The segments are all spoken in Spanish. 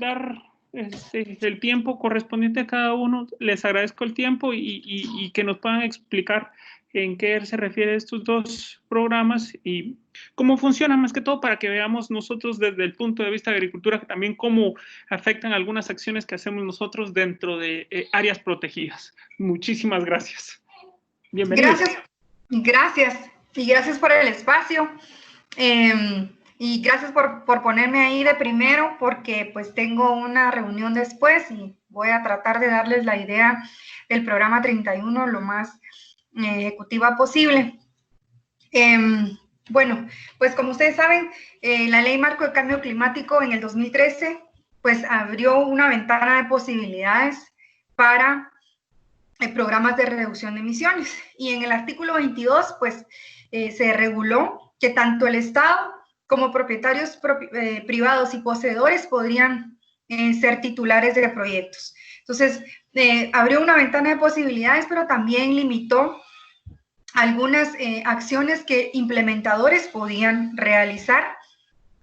dar el tiempo correspondiente a cada uno. Les agradezco el tiempo y que nos puedan explicar en qué se refiere estos dos programas y cómo funcionan, más que todo para que veamos nosotros desde el punto de vista de agricultura también cómo afectan algunas acciones que hacemos nosotros dentro de áreas protegidas. Muchísimas gracias. Bienvenidos. Gracias y gracias por el espacio. Y gracias por ponerme ahí de primero, porque pues tengo una reunión después y voy a tratar de darles la idea del programa 31 lo más ejecutiva posible. Bueno, pues como ustedes saben, la Ley Marco de Cambio Climático en el 2013 pues abrió una ventana de posibilidades para programas de reducción de emisiones. Y en el artículo 22 pues se reguló que tanto el Estado como propietarios privados y poseedores podrían ser titulares de proyectos. Entonces, abrió una ventana de posibilidades, pero también limitó algunas acciones que implementadores podían realizar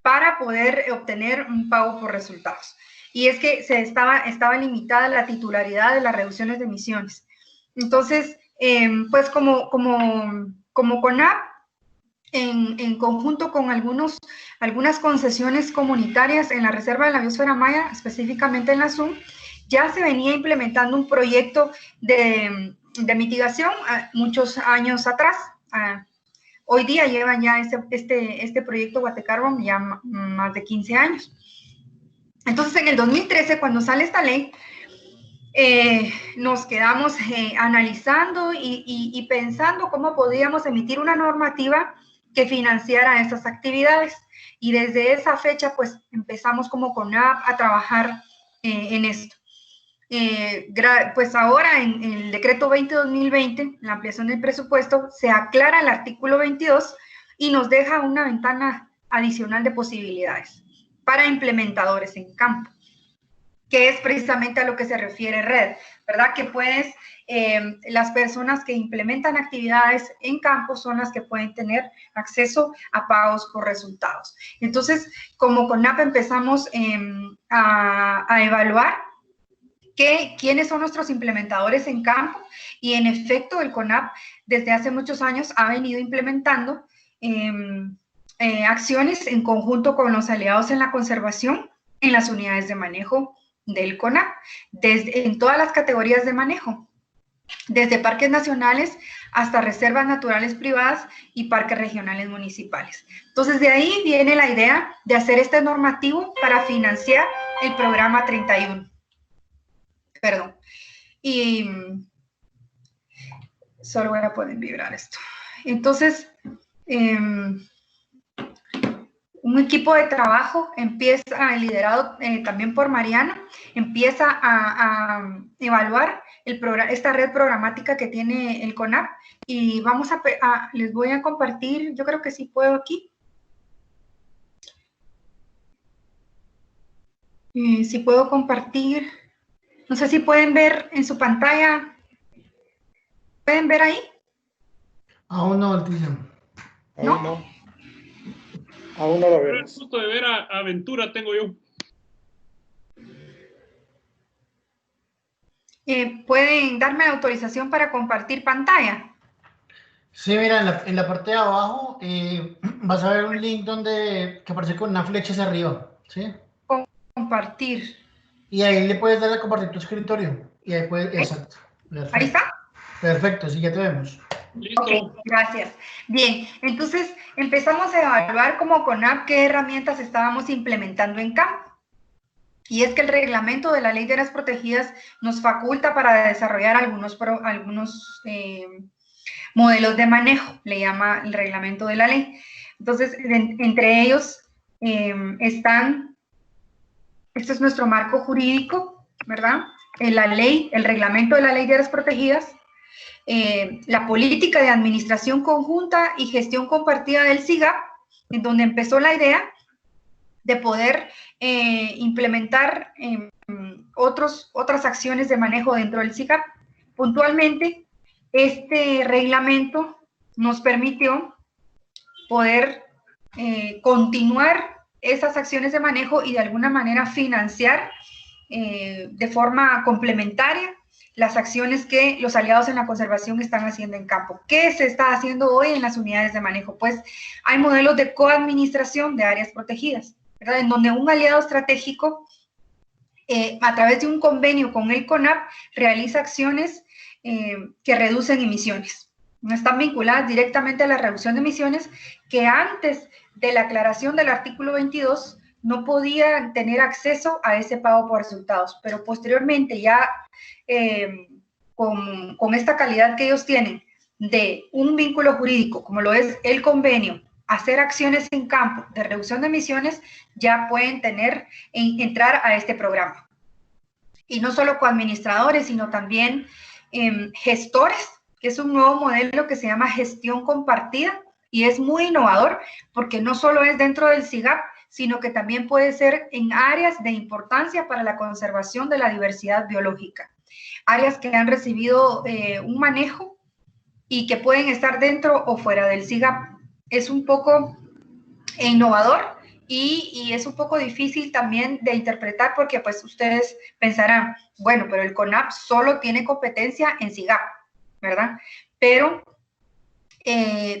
para poder obtener un pago por resultados. Y es que estaba limitada la titularidad de las reducciones de emisiones. Entonces, pues como CONAP, en conjunto con algunas concesiones comunitarias en la Reserva de la Biosfera Maya, específicamente en la ZUM, ya se venía implementando un proyecto de mitigación muchos años atrás. Hoy día llevan ya este proyecto Guatecarbon ya más de 15 años. Entonces, en el 2013, cuando sale esta ley, nos quedamos analizando y pensando cómo podíamos emitir una normativa que financiara esas actividades. Y desde esa fecha, pues, empezamos como CONAP a trabajar en esto. Pues ahora en el decreto 20-2020, la ampliación del presupuesto, se aclara el artículo 22 y nos deja una ventana adicional de posibilidades para implementadores en campo, que es precisamente a lo que se refiere RED, ¿verdad? Que puedes, las personas que implementan actividades en campo son las que pueden tener acceso a pagos por resultados. Entonces, como CONAP empezamos a evaluar quiénes son nuestros implementadores en campo, y en efecto el CONAP desde hace muchos años ha venido implementando acciones en conjunto con los aliados en la conservación en las unidades de manejo del CONAP, en todas las categorías de manejo, desde parques nacionales hasta reservas naturales privadas y parques regionales municipales. Entonces, de ahí viene la idea de hacer este normativo para financiar el programa 31. Perdón. Y solo voy a poder vibrar esto. Entonces, un equipo de trabajo empieza, liderado también por Mariana, empieza a evaluar esta red programática que tiene el CONAP, y les voy a compartir, yo creo que sí puedo aquí. Si puedo compartir, no sé si pueden ver en su pantalla. ¿Pueden ver ahí? Aún no, Leticia. Aún no. Aún no lo vemos. El gusto de ver a Aventura tengo yo. ¿Pueden darme la autorización para compartir pantalla? Sí, mira, en la parte de abajo vas a ver un link que aparece con una flecha hacia arriba, ¿sí? Compartir. Y ahí le puedes dar a compartir tu escritorio. Y ahí puedes, exacto. Perfecto. ¿Ahí está? Perfecto, sí, ya te vemos. Listo. Ok, gracias. Bien, entonces empezamos a evaluar como CONAP qué herramientas estábamos implementando en campo. Y es que el reglamento de la Ley de Áreas Protegidas nos faculta para desarrollar algunos modelos de manejo, le llama el reglamento de la ley. Entonces, entre ellos este es nuestro marco jurídico, ¿verdad? El reglamento de la Ley de Áreas Protegidas, la política de administración conjunta y gestión compartida del SIGAP, en donde empezó la idea de poder implementar otras acciones de manejo dentro del SIGAP. Puntualmente, este reglamento nos permitió poder continuar esas acciones de manejo y de alguna manera financiar de forma complementaria las acciones que los aliados en la conservación están haciendo en campo. ¿Qué se está haciendo hoy en las unidades de manejo? Pues hay modelos de coadministración de áreas protegidas, ¿verdad? En donde un aliado estratégico, a través de un convenio con el CONAP, realiza acciones que reducen emisiones. No están vinculadas directamente a la reducción de emisiones, que antes de la aclaración del artículo 22 no podían tener acceso a ese pago por resultados, pero posteriormente ya con esta calidad que ellos tienen de un vínculo jurídico, como lo es el convenio, hacer acciones en campo de reducción de emisiones, ya pueden entrar a este programa. Y no solo coadministradores, sino también gestores, que es un nuevo modelo que se llama gestión compartida, y es muy innovador porque no solo es dentro del SIGAP, sino que también puede ser en áreas de importancia para la conservación de la diversidad biológica. Áreas que han recibido un manejo y que pueden estar dentro o fuera del SIGAP. Es un poco innovador y es un poco difícil también de interpretar porque pues ustedes pensarán, bueno, pero el CONAP solo tiene competencia en SIGAP, ¿verdad? Pero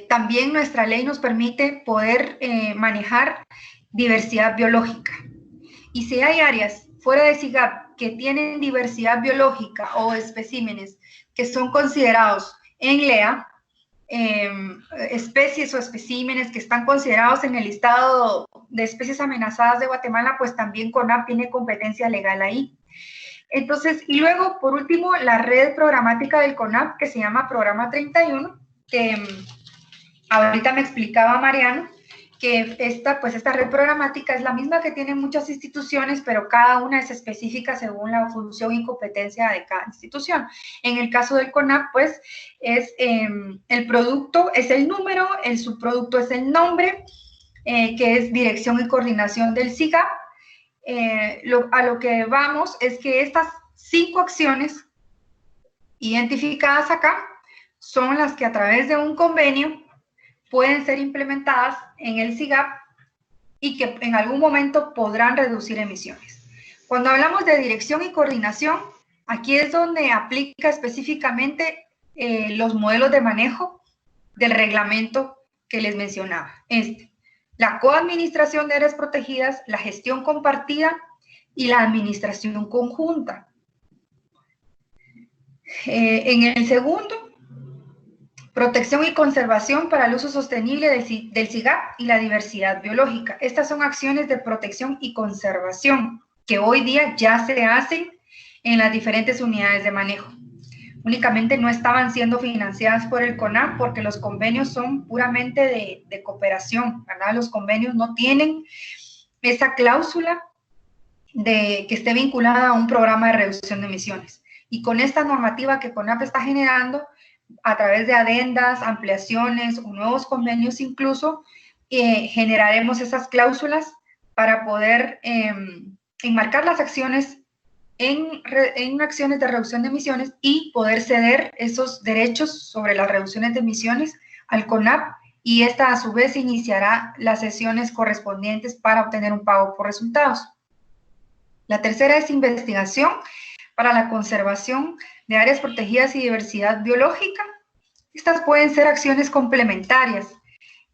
también nuestra ley nos permite poder manejar diversidad biológica. Y si hay áreas fuera de SIGAP que tienen diversidad biológica o especímenes que son considerados en LEA, especies o especímenes que están considerados en el listado de especies amenazadas de Guatemala, pues también CONAP tiene competencia legal ahí. Entonces, y luego, por último, la red programática del CONAP, que se llama Programa 31, que ahorita me explicaba Mariano, que esta red programática es la misma que tienen muchas instituciones, pero cada una es específica según la función y competencia de cada institución. En el caso del CONAP, pues, es el producto es el número, el subproducto es el nombre, que es dirección y coordinación del SIGAP. A lo que vamos es que estas 5 acciones identificadas acá son las que a través de un convenio pueden ser implementadas en el SIGAP y que en algún momento podrán reducir emisiones. Cuando hablamos de dirección y coordinación, aquí es donde aplica específicamente los modelos de manejo del reglamento que les mencionaba. La coadministración de áreas protegidas, la gestión compartida y la administración conjunta. En el segundo, protección y conservación para el uso sostenible del SIGAP y la diversidad biológica. Estas son acciones de protección y conservación que hoy día ya se hacen en las diferentes unidades de manejo. Únicamente no estaban siendo financiadas por el CONAP porque los convenios son puramente de cooperación, ¿verdad? Los convenios no tienen esa cláusula que esté vinculada a un programa de reducción de emisiones. Y con esta normativa que CONAP está generando, a través de adendas, ampliaciones o nuevos convenios incluso, generaremos esas cláusulas para poder enmarcar las acciones en acciones de reducción de emisiones y poder ceder esos derechos sobre las reducciones de emisiones al CONAP, y esta a su vez iniciará las sesiones correspondientes para obtener un pago por resultados. La tercera es investigación para la conservación de áreas protegidas y diversidad biológica. Estas pueden ser acciones complementarias,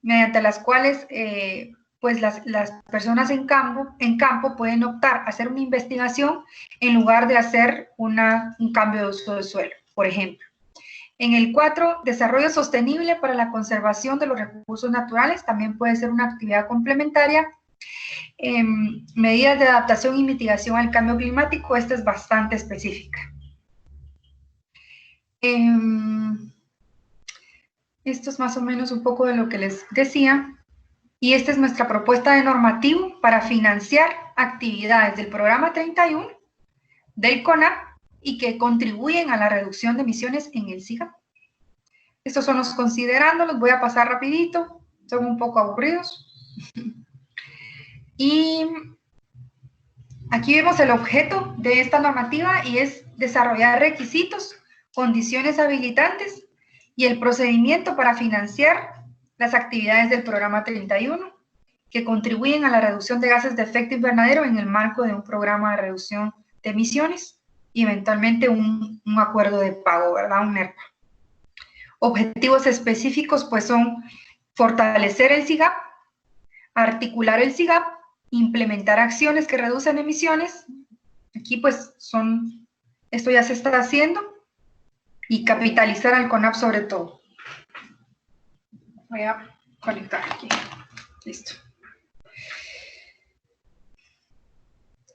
mediante las cuales pues las personas en campo pueden optar a hacer una investigación en lugar de hacer un cambio de uso de suelo, por ejemplo. En el 4, desarrollo sostenible para la conservación de los recursos naturales, también puede ser una actividad complementaria. Medidas de adaptación y mitigación al cambio climático, esta es bastante específica. Esto es más o menos un poco de lo que les decía. Y esta es nuestra propuesta de normativo para financiar actividades del programa 31 del CONAP y que contribuyen a la reducción de emisiones en el SIGAP. Estos son los considerandos, los voy a pasar rapidito, son un poco aburridos. Y aquí vemos el objeto de esta normativa y es desarrollar requisitos, condiciones habilitantes y el procedimiento para financiar las actividades del programa 31 que contribuyen a la reducción de gases de efecto invernadero en el marco de un programa de reducción de emisiones y eventualmente un acuerdo de pago, ¿verdad? Un NERPA. Objetivos específicos pues son fortalecer el SIGAP, articular el SIGAP, implementar acciones que reducen emisiones. Aquí pues esto ya se está haciendo, y capitalizar al CONAP sobre todo. Voy a conectar aquí. Listo.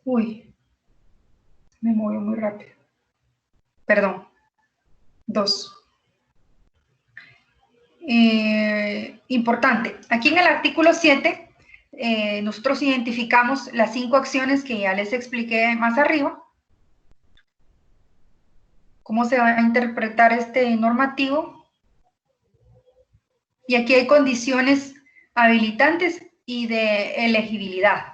Uy, me movió muy rápido. Perdón. 2. Importante. Aquí en el artículo 7, nosotros identificamos las 5 acciones que ya les expliqué más arriba. ¿Cómo se va a interpretar este normativo? Y aquí hay condiciones habilitantes y de elegibilidad.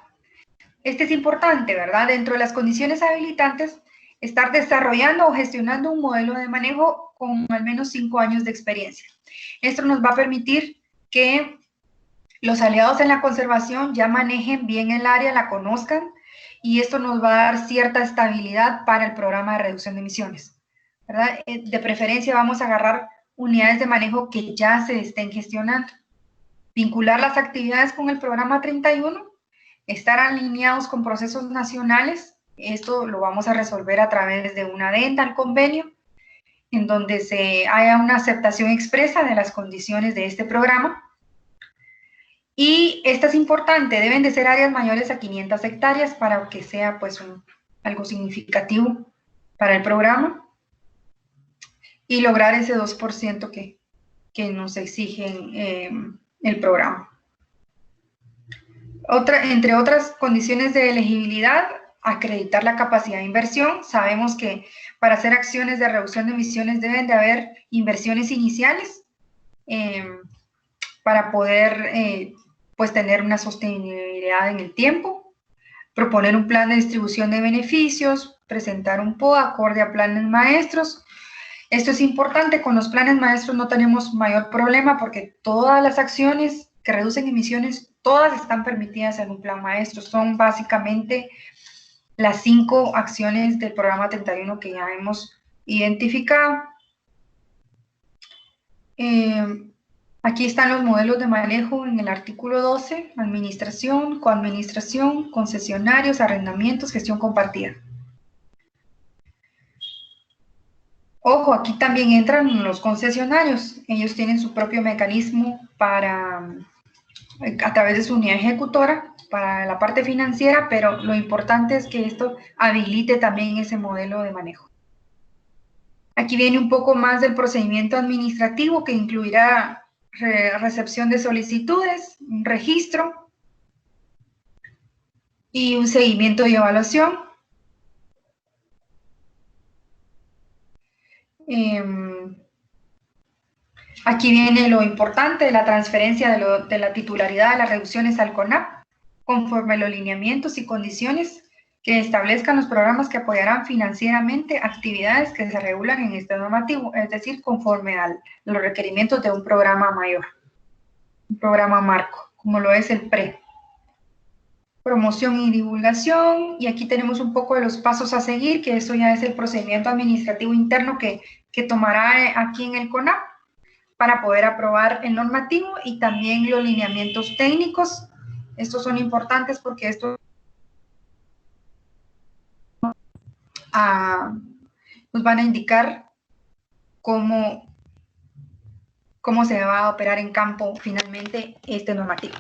Este es importante, ¿verdad? Dentro de las condiciones habilitantes, estar desarrollando o gestionando un modelo de manejo con al menos 5 años de experiencia. Esto nos va a permitir que los aliados en la conservación ya manejen bien el área, la conozcan, y esto nos va a dar cierta estabilidad para el programa de reducción de emisiones, ¿verdad? De preferencia vamos a agarrar unidades de manejo que ya se estén gestionando. Vincular las actividades con el programa 31, estar alineados con procesos nacionales. Esto lo vamos a resolver a través de una adenda al convenio, en donde se haya una aceptación expresa de las condiciones de este programa. Y esta es importante, deben de ser áreas mayores a 500 hectáreas para que sea pues algo significativo para el programa, y lograr ese 2% que nos exige el programa. Entre otras condiciones de elegibilidad, acreditar la capacidad de inversión. Sabemos que para hacer acciones de reducción de emisiones deben de haber inversiones iniciales para poder pues tener una sostenibilidad en el tiempo. Proponer un plan de distribución de beneficios, presentar un POA acorde a planes maestros. Esto es importante, con los planes maestros no tenemos mayor problema porque todas las acciones que reducen emisiones, todas están permitidas en un plan maestro. Son básicamente las 5 acciones del programa 31 que ya hemos identificado. Aquí están los modelos de manejo en el artículo 12, administración, coadministración, concesionarios, arrendamientos, gestión compartida. Ojo, aquí también entran los concesionarios. Ellos tienen su propio mecanismo a través de su unidad ejecutora para la parte financiera, pero lo importante es que esto habilite también ese modelo de manejo. Aquí viene un poco más del procedimiento administrativo, que incluirá recepción de solicitudes, un registro y un seguimiento y evaluación. Aquí viene lo importante, la transferencia de la titularidad de las reducciones al CONAP, conforme a los lineamientos y condiciones que establezcan los programas que apoyarán financieramente actividades que se regulan en este normativo, es decir, conforme a los requerimientos de un programa mayor, un programa marco, como lo es el PRE. Promoción y divulgación, y aquí tenemos un poco de los pasos a seguir, que eso ya es el procedimiento administrativo interno que tomará aquí en el CONAP para poder aprobar el normativo, y también los lineamientos técnicos. Estos son importantes porque estos nos van a indicar cómo se va a operar en campo finalmente este normativo.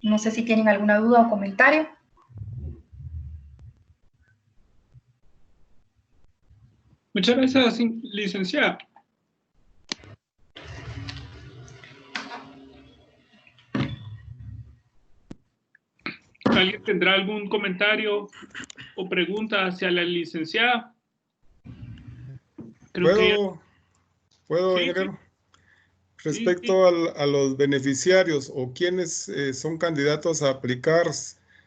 No sé si tienen alguna duda o comentario. Muchas gracias, licenciada. ¿Alguien tendrá algún comentario o pregunta hacia la licenciada? ¿Puedo, ingeniero? Respecto a los beneficiarios o quienes son candidatos a aplicar,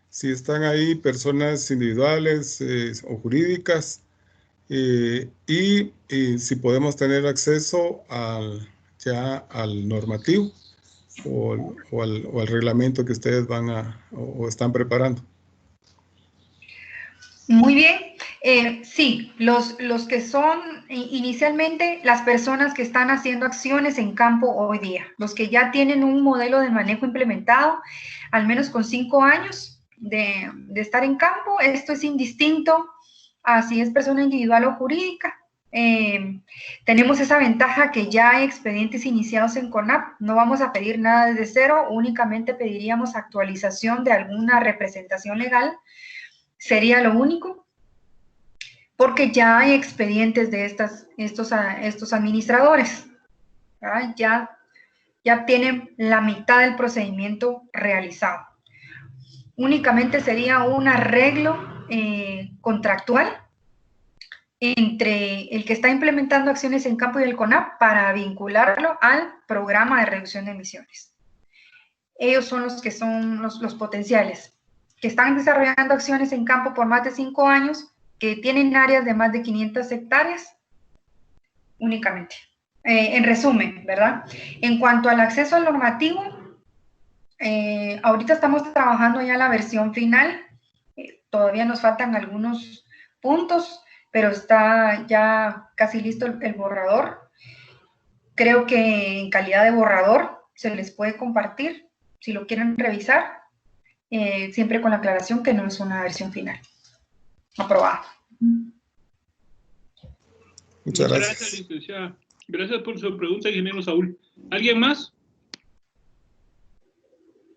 si están ahí personas individuales o jurídicas, y si podemos tener acceso ya al normativo o al reglamento que ustedes van o están preparando. Muy bien. Sí, los que son inicialmente las personas que están haciendo acciones en campo hoy día, los que ya tienen un modelo de manejo implementado, al menos con 5 años de estar en campo, esto es indistinto a si es persona individual o jurídica. Tenemos esa ventaja que ya hay expedientes iniciados en CONAP, no vamos a pedir nada desde cero, únicamente pediríamos actualización de alguna representación legal, sería lo único, porque ya hay expedientes de estos administradores, ¿verdad? Ya tienen la mitad del procedimiento realizado. Únicamente sería un arreglo contractual entre el que está implementando acciones en campo y el CONAP para vincularlo al programa de reducción de emisiones. Ellos son los que son los potenciales, que están desarrollando acciones en campo por más de 5 años, que tienen áreas de más de 500 hectáreas, únicamente. En resumen, ¿verdad? En cuanto al acceso al normativo, ahorita estamos trabajando ya la versión final, todavía nos faltan algunos puntos, pero está ya casi listo el borrador. Creo que en calidad de borrador se les puede compartir, si lo quieren revisar, siempre con la aclaración que no es una versión final. Aprobada. Muchas gracias. Licenciada. Gracias por su pregunta, ingeniero Saúl. ¿Alguien más?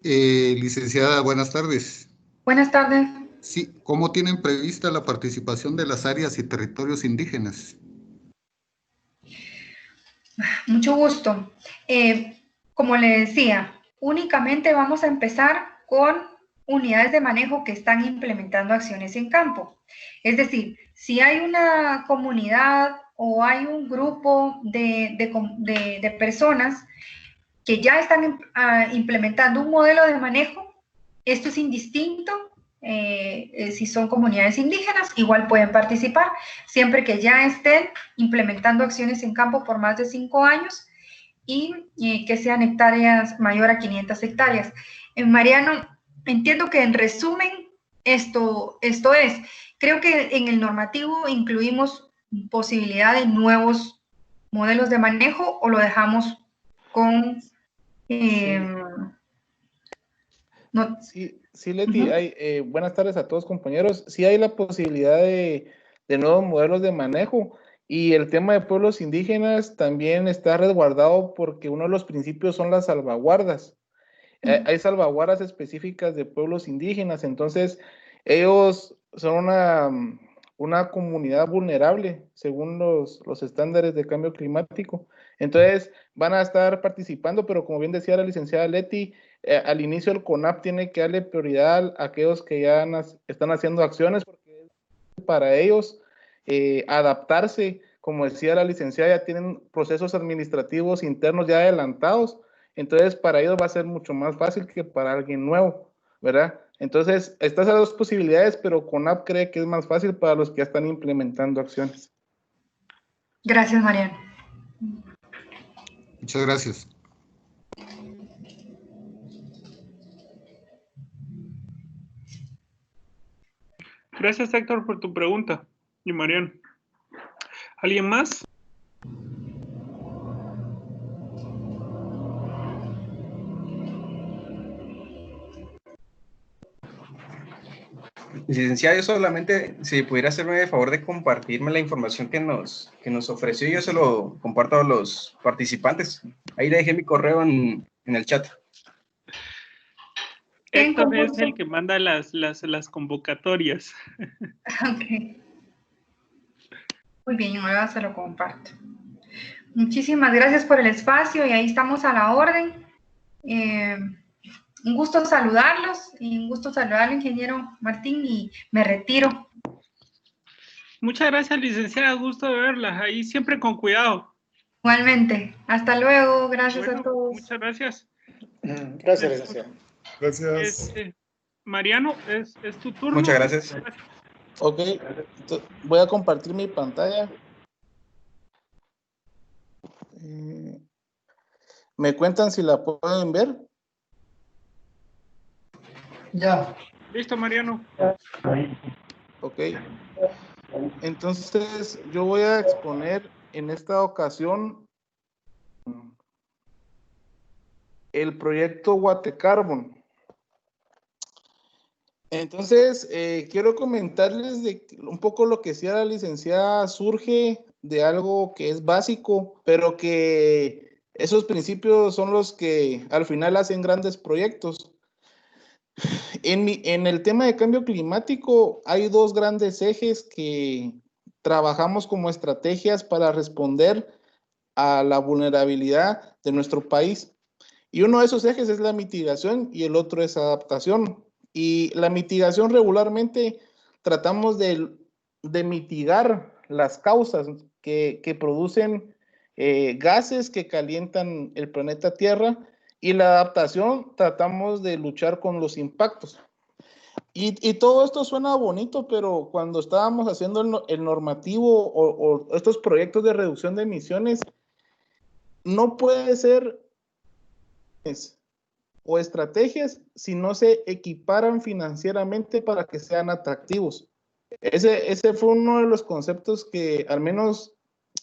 Licenciada, buenas tardes. Buenas tardes. Sí, ¿cómo tienen prevista la participación de las áreas y territorios indígenas? Mucho gusto. Como le decía, únicamente vamos a empezar con unidades de manejo que están implementando acciones en campo. Es decir, si hay una comunidad o hay un grupo de personas que ya están implementando un modelo de manejo, esto es indistinto. Si son comunidades indígenas, igual pueden participar, siempre que ya estén implementando acciones en campo por más de 5 años y que sean hectáreas mayor a 500 hectáreas. Mariano, entiendo que en resumen esto es. Creo que en el normativo incluimos posibilidad de nuevos modelos de manejo o lo dejamos con... Sí, Leti, buenas tardes a todos, compañeros. Sí hay la posibilidad de nuevos modelos de manejo, y el tema de pueblos indígenas también está resguardado porque uno de los principios son las salvaguardas. Hay salvaguardas específicas de pueblos indígenas, entonces ellos son una comunidad vulnerable según los estándares de cambio climático. Entonces van a estar participando, pero como bien decía la licenciada Leti, al inicio el CONAP tiene que darle prioridad a aquellos que ya están haciendo acciones, porque para ellos adaptarse, como decía la licenciada, ya tienen procesos administrativos internos ya adelantados, entonces para ellos va a ser mucho más fácil que para alguien nuevo, ¿verdad? Entonces, estas son las dos posibilidades, pero CONAP cree que es más fácil para los que ya están implementando acciones. Gracias, Mariano. Muchas gracias. Gracias, Héctor, por tu pregunta. Y Mariano. ¿Alguien más? Licenciada, yo solamente, si pudiera hacerme el favor de compartirme la información que nos ofreció, yo se lo comparto a los participantes. Ahí le dejé mi correo en el chat. Héctor es el que manda las convocatorias. Ok. Muy bien, ahora se lo comparto. Muchísimas gracias por el espacio y ahí estamos a la orden. Un gusto saludarlos y un gusto saludar al ingeniero Martín, y me retiro. Muchas gracias, licenciada, gusto de verla, ahí siempre con cuidado. Igualmente, hasta luego, gracias a todos. Muchas gracias. Gracias, licenciada. Gracias. Mariano, es tu turno. Muchas gracias. Ok, voy a compartir mi pantalla. ¿Me cuentan si la pueden ver? Ya. Listo, Mariano. Ok. Entonces, yo voy a exponer en esta ocasión el proyecto Guatecarbon. Entonces, quiero comentarles de un poco lo que decía la licenciada, surge de algo que es básico, pero que esos principios son los que al final hacen grandes proyectos. En el tema de cambio climático hay dos grandes ejes que trabajamos como estrategias para responder a la vulnerabilidad de nuestro país. Y uno de esos ejes es la mitigación y el otro es adaptación. Y la mitigación regularmente tratamos de mitigar las causas que producen gases que calientan el planeta Tierra, y la adaptación tratamos de luchar con los impactos. Y todo esto suena bonito, pero cuando estábamos haciendo el normativo o estos proyectos de reducción de emisiones, no puede ser o estrategias si no se equiparan financieramente para que sean atractivos. Ese fue uno de los conceptos que al menos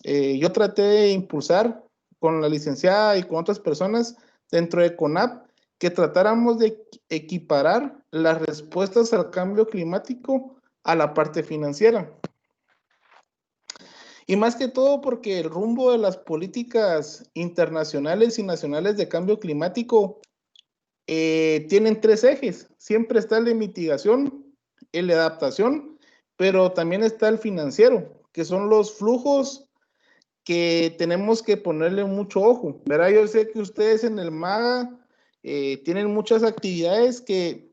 yo traté de impulsar con la licenciada y con otras personas dentro de CONAP, que tratáramos de equiparar las respuestas al cambio climático a la parte financiera. Y más que todo porque el rumbo de las políticas internacionales y nacionales de cambio climático tienen tres ejes. Siempre está el de mitigación, el de adaptación, pero también está el financiero, que son los flujos que tenemos que ponerle mucho ojo. ¿Verdad? Yo sé que ustedes en el MAGA tienen muchas actividades que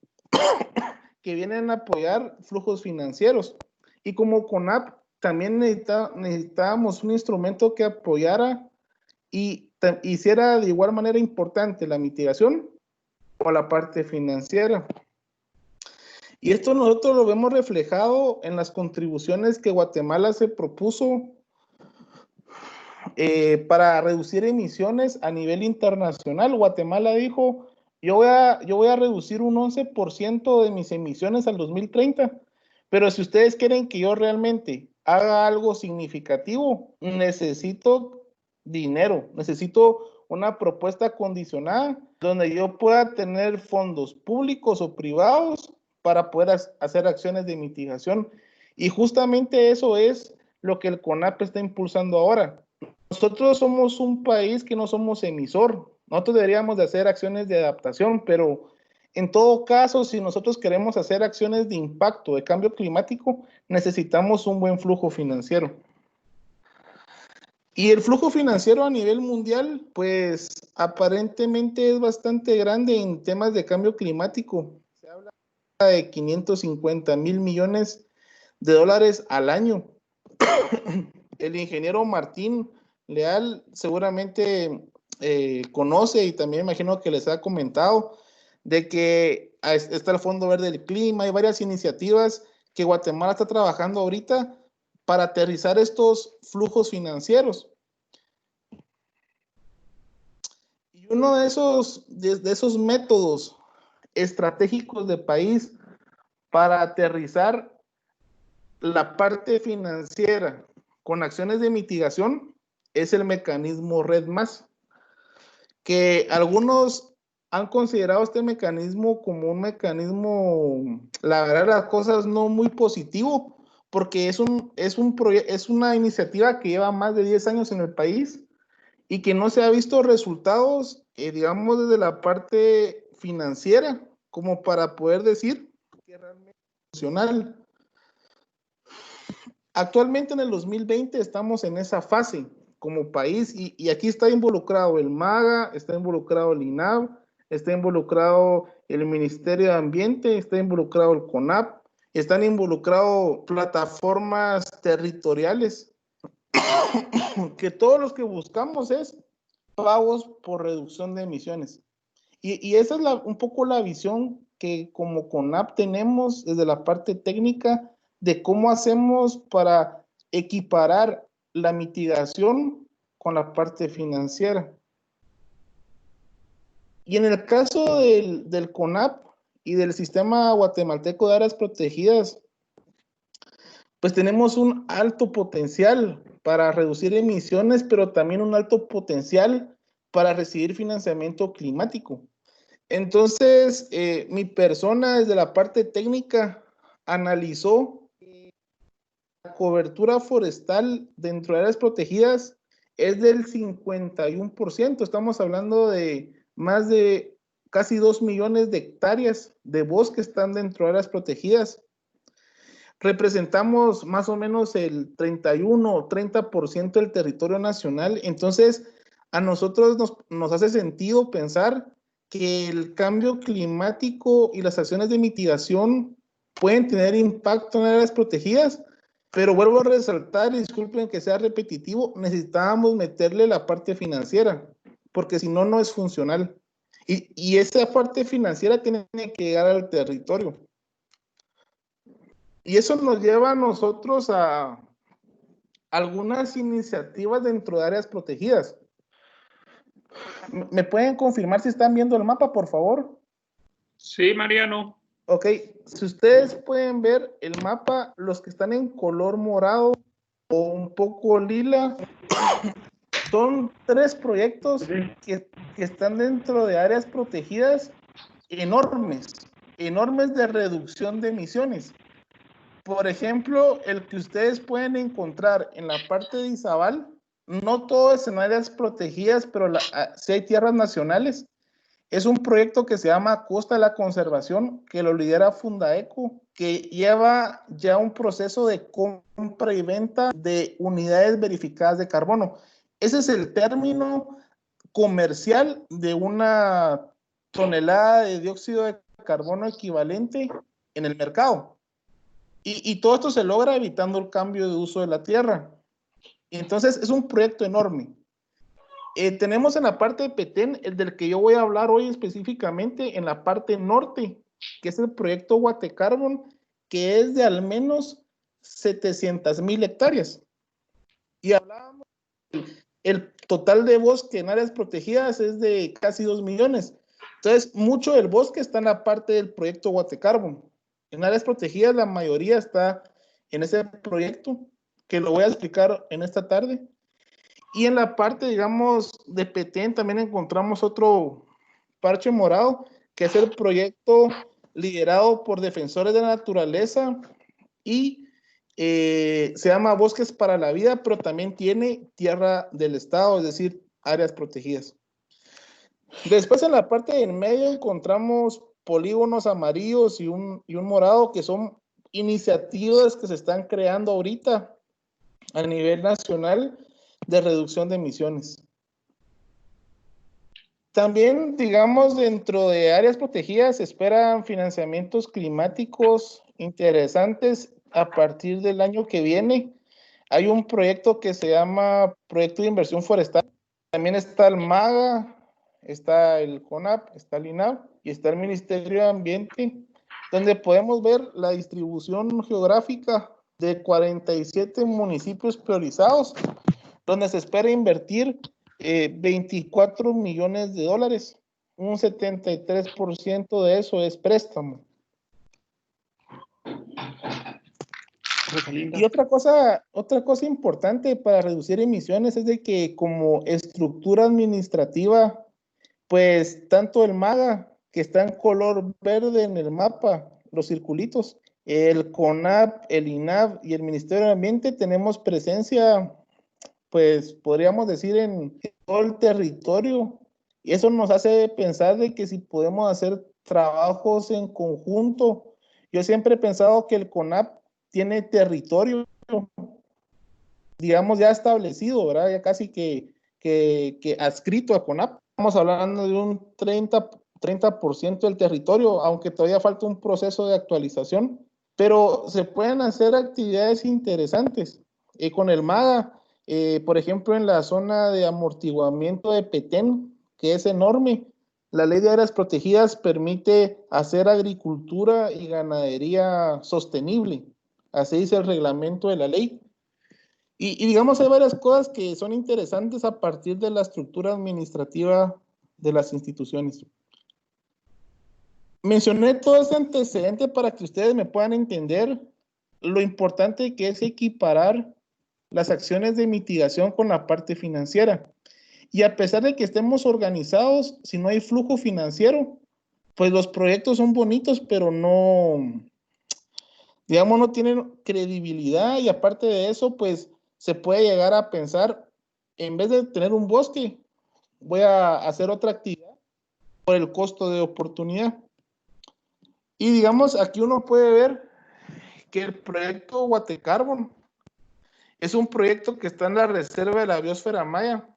vienen a apoyar flujos financieros. Y como CONAP también necesitábamos un instrumento que apoyara y hiciera de igual manera importante la mitigación o la parte financiera. Y esto nosotros lo vemos reflejado en las contribuciones que Guatemala se propuso para reducir emisiones a nivel internacional. Guatemala dijo, yo voy a reducir un 11% de mis emisiones al 2030, pero si ustedes quieren que yo realmente haga algo significativo, necesito dinero, necesito una propuesta condicionada donde yo pueda tener fondos públicos o privados para poder hacer acciones de mitigación. Y justamente eso es lo que el CONAP está impulsando ahora. Nosotros somos un país que no somos emisor. Nosotros deberíamos de hacer acciones de adaptación, pero en todo caso, si nosotros queremos hacer acciones de impacto, de cambio climático, necesitamos un buen flujo financiero. Y el flujo financiero a nivel mundial, pues aparentemente es bastante grande en temas de cambio climático. Se habla de 550,000 millones de dólares al año. El ingeniero Martín Leal seguramente conoce, y también imagino que les ha comentado de que está el Fondo Verde del Clima, hay varias iniciativas que Guatemala está trabajando ahorita para aterrizar estos flujos financieros. Y uno de esos métodos estratégicos de país para aterrizar la parte financiera con acciones de mitigación es el mecanismo Red+, que algunos han considerado este mecanismo como un mecanismo, la verdad, las cosas no muy positivo, porque es una iniciativa que lleva más de 10 años en el país y que no se ha visto resultados, digamos, desde la parte financiera, como para poder decir que realmente es funcional. Actualmente en el 2020 estamos en esa fase como país y aquí está involucrado el MAGA, está involucrado el INAV, está involucrado el Ministerio de Ambiente, está involucrado el CONAP, están involucrados plataformas territoriales, que todos los que buscamos es pagos por reducción de emisiones. Y esa es un poco la visión que como CONAP tenemos desde la parte técnica de cómo hacemos para equiparar la mitigación con la parte financiera. Y en el caso del CONAP y del Sistema Guatemalteco de Áreas Protegidas, pues tenemos un alto potencial para reducir emisiones, pero también un alto potencial para recibir financiamiento climático. Entonces, mi persona desde la parte técnica analizó la cobertura forestal dentro de áreas protegidas es del 51%. Estamos hablando de más de casi 2 millones de hectáreas de bosque están dentro de áreas protegidas. Representamos más o menos el 31 o 30% del territorio nacional. Entonces, a nosotros nos hace sentido pensar que el cambio climático y las acciones de mitigación pueden tener impacto en áreas protegidas, pero vuelvo a resaltar, y disculpen que sea repetitivo, necesitábamos meterle la parte financiera, porque si no, no es funcional. Y esa parte financiera tiene que llegar al territorio. Y eso nos lleva a nosotros a algunas iniciativas dentro de áreas protegidas. ¿Me pueden confirmar si están viendo el mapa, por favor? Sí, Mariano. Ok, si ustedes pueden ver el mapa, los que están en color morado o un poco lila, son 3 proyectos que están dentro de áreas protegidas enormes de reducción de emisiones. Por ejemplo, el que ustedes pueden encontrar en la parte de Izabal, no todo es en áreas protegidas, pero sí hay tierras nacionales. Es un proyecto que se llama Costa de la Conservación, que lo lidera Fundaeco, que lleva ya un proceso de compra y venta de unidades verificadas de carbono. Ese es el término comercial de una tonelada de dióxido de carbono equivalente en el mercado. Y todo esto se logra evitando el cambio de uso de la tierra. Y entonces es un proyecto enorme. Tenemos en la parte de Petén, el del que yo voy a hablar hoy específicamente, en la parte norte, que es el proyecto Guatecarbon, que es de al menos 700,000 hectáreas. Y hablábamos, el total de bosque en áreas protegidas es de casi 2 millones. Entonces, mucho del bosque está en la parte del proyecto Guatecarbon. En áreas protegidas, la mayoría está en ese proyecto, que lo voy a explicar en esta tarde. Y en la parte, digamos, de Petén también encontramos otro parche morado, que es el proyecto liderado por defensores de la naturaleza y se llama Bosques para la Vida, pero también tiene tierra del Estado, es decir, áreas protegidas. Después en la parte del medio encontramos polígonos amarillos y un morado, que son iniciativas que se están creando ahorita a nivel nacional de reducción de emisiones. También, digamos, dentro de áreas protegidas se esperan financiamientos climáticos interesantes a partir del año que viene. Hay un proyecto que se llama Proyecto de Inversión Forestal. También está el MAGA, está el CONAP, está el INAV y está el Ministerio de Ambiente, donde podemos ver la distribución geográfica de 47 municipios priorizados, donde se espera invertir 24 millones de dólares. Un 73% de eso es préstamo. Y otra cosa importante para reducir emisiones es de que como estructura administrativa, pues tanto el MAGA, que está en color verde en el mapa, los circulitos, el CONAP, el INAV y el Ministerio de Ambiente, tenemos presencia, pues podríamos decir, en todo el territorio. Y eso nos hace pensar de que si podemos hacer trabajos en conjunto. Yo siempre he pensado que el CONAP tiene territorio, digamos, ya establecido, ¿verdad? Ya casi que adscrito a CONAP. Estamos hablando de un 30% del territorio, aunque todavía falta un proceso de actualización, pero se pueden hacer actividades interesantes. Con el MAGA, por ejemplo, en la zona de amortiguamiento de Petén, que es enorme, la ley de áreas protegidas permite hacer agricultura y ganadería sostenible. Así dice el reglamento de la ley. Y digamos, hay varias cosas que son interesantes a partir de la estructura administrativa de las instituciones. Mencioné todo este antecedente para que ustedes me puedan entender lo importante que es equiparar las acciones de mitigación con la parte financiera. Y a pesar de que estemos organizados, si no hay flujo financiero, pues los proyectos son bonitos, pero no, digamos, no tienen credibilidad. Y aparte de eso, pues se puede llegar a pensar, en vez de tener un bosque, voy a hacer otra actividad por el costo de oportunidad. Y digamos, aquí uno puede ver que el proyecto Guatecarbon es un proyecto que está en la reserva de la biosfera maya.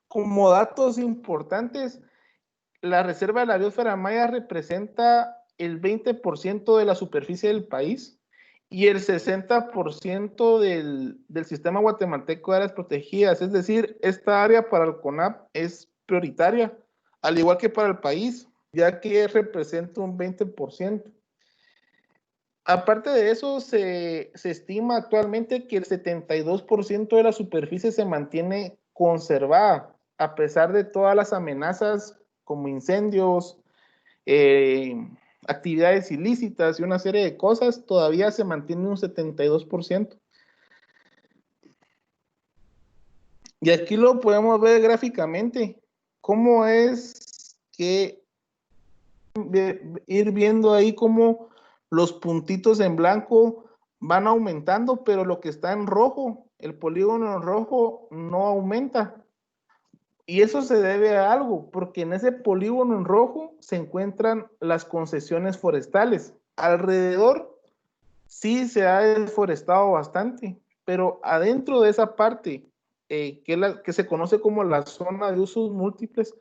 Como datos importantes, la reserva de la biosfera maya representa el 20% de la superficie del país y el 60% del sistema guatemalteco de áreas protegidas. Es decir, esta área para el CONAP es prioritaria, al igual que para el país, ya que representa un 20%. Aparte de eso, se estima actualmente que el 72% de la superficie se mantiene conservada, a pesar de todas las amenazas como incendios, actividades ilícitas y una serie de cosas, todavía se mantiene un 72%. Y aquí lo podemos ver gráficamente, cómo es que ir viendo ahí cómo los puntitos en blanco van aumentando, pero lo que está en rojo, el polígono en rojo, no aumenta. Y eso se debe a algo, porque en ese polígono en rojo se encuentran las concesiones forestales. Alrededor sí se ha deforestado bastante, pero adentro de esa parte, que se conoce como la zona de usos múltiples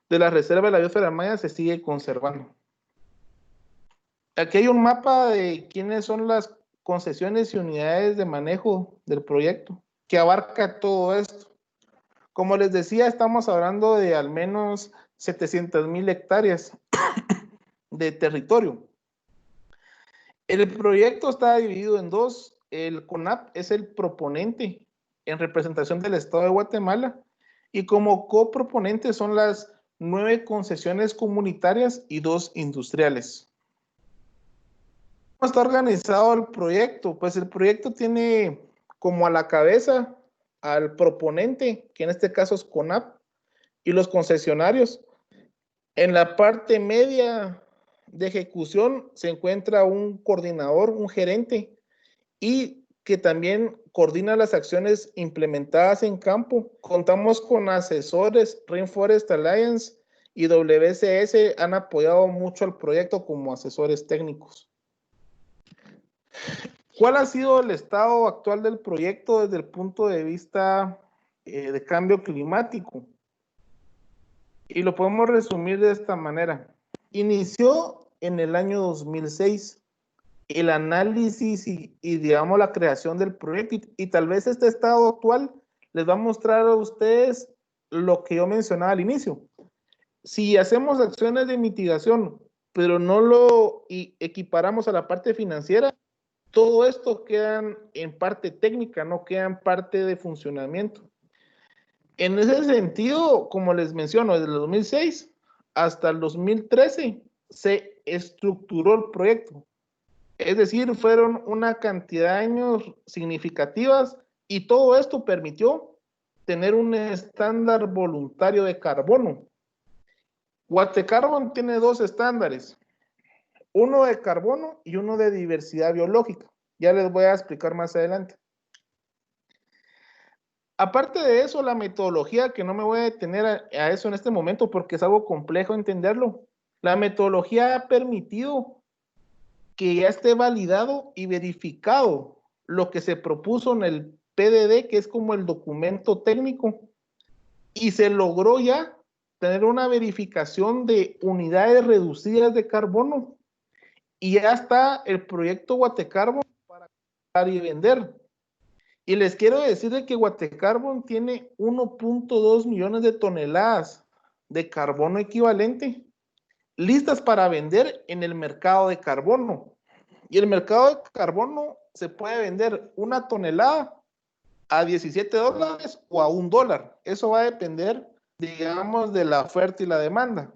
de la reserva de la biosfera maya, se sigue conservando. Aquí hay un mapa de quiénes son las concesiones y unidades de manejo del proyecto, que abarca todo esto. Como les decía, estamos hablando de al menos 700,000 hectáreas de territorio. El proyecto está dividido en dos. El CONAP es el proponente en representación del Estado de Guatemala y como coproponentes son las 9 concesiones comunitarias y 2 industriales. ¿Cómo está organizado el proyecto? Pues el proyecto tiene como a la cabeza al proponente, que en este caso es CONAP, y los concesionarios. En la parte media de ejecución se encuentra un coordinador, un gerente, y que también coordina las acciones implementadas en campo. Contamos con asesores, Rainforest Alliance y WCS han apoyado mucho al proyecto como asesores técnicos. ¿Cuál ha sido el estado actual del proyecto desde el punto de vista de cambio climático? Y lo podemos resumir de esta manera. Inició en el año 2006 el análisis y digamos la creación del proyecto y tal vez este estado actual les va a mostrar a ustedes lo que yo mencionaba al inicio. Si hacemos acciones de mitigación, pero no lo equiparamos a la parte financiera, todo esto queda en parte técnica, no queda en parte de funcionamiento. En ese sentido, como les menciono, desde el 2006 hasta el 2013 se estructuró el proyecto. Es decir, fueron una cantidad de años significativas y todo esto permitió tener un estándar voluntario de carbono. Guatecarbon tiene 2 estándares, uno de carbono y uno de diversidad biológica. Ya les voy a explicar más adelante. Aparte de eso, la metodología, que no me voy a detener a eso en este momento porque es algo complejo entenderlo. La metodología ha permitido que ya esté validado y verificado lo que se propuso en el PDD, que es como el documento técnico, y se logró ya tener una verificación de unidades reducidas de carbono y ya está el proyecto Guatecarbon para comprar y vender. Y les quiero decir de que Guatecarbon tiene 1.2 millones de toneladas de carbono equivalente listas para vender en el mercado de carbono. Y el mercado de carbono se puede vender 1 tonelada a $17 o a $1. Eso va a depender, digamos, de la oferta y la demanda.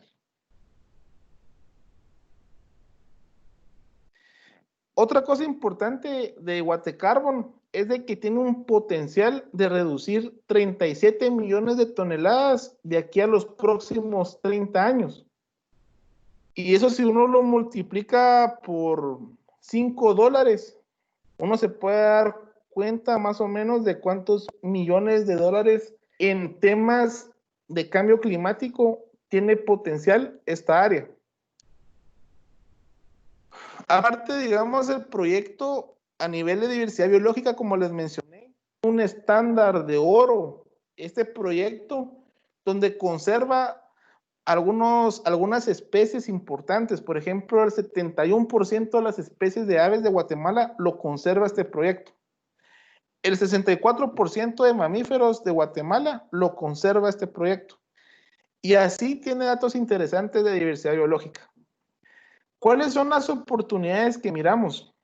Otra cosa importante de Guatecarbon es de que tiene un potencial de reducir 37 millones de toneladas de aquí a los próximos 30 años. Y eso, si uno lo multiplica por $5, uno se puede dar cuenta más o menos de cuántos millones de dólares en temas de cambio climático tiene potencial esta área. Aparte, digamos, el proyecto a nivel de diversidad biológica, como les mencioné, un estándar de oro, este proyecto donde conserva algunas especies importantes. Por ejemplo, el 71% de las especies de aves de Guatemala lo conserva este proyecto. El 64% de mamíferos de Guatemala lo conserva este proyecto. Y así tiene datos interesantes de diversidad biológica. ¿Cuáles son las oportunidades que miramos?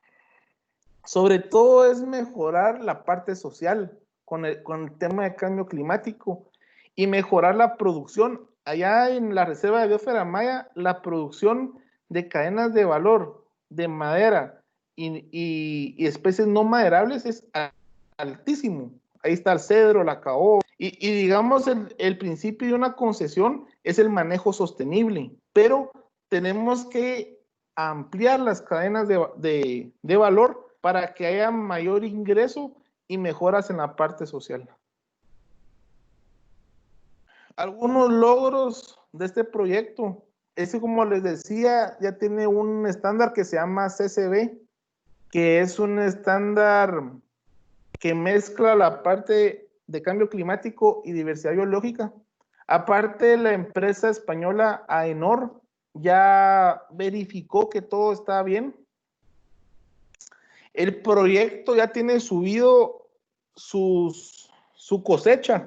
Sobre todo es mejorar la parte social con el tema de cambio climático y mejorar la producción. Allá en la Reserva de Biosfera Maya, la producción de cadenas de valor de madera y especies no maderables es altísimo. Ahí está el cedro, la caoba. Y digamos, el principio de una concesión es el manejo sostenible, pero tenemos que ampliar las cadenas de valor para que haya mayor ingreso y mejoras en la parte social. Algunos logros de este proyecto, ese, como les decía, ya tiene un estándar que se llama CCB, que es un estándar que mezcla la parte de cambio climático y diversidad biológica. Aparte, la empresa española AENOR ya verificó que todo está bien. El proyecto ya tiene subido su cosecha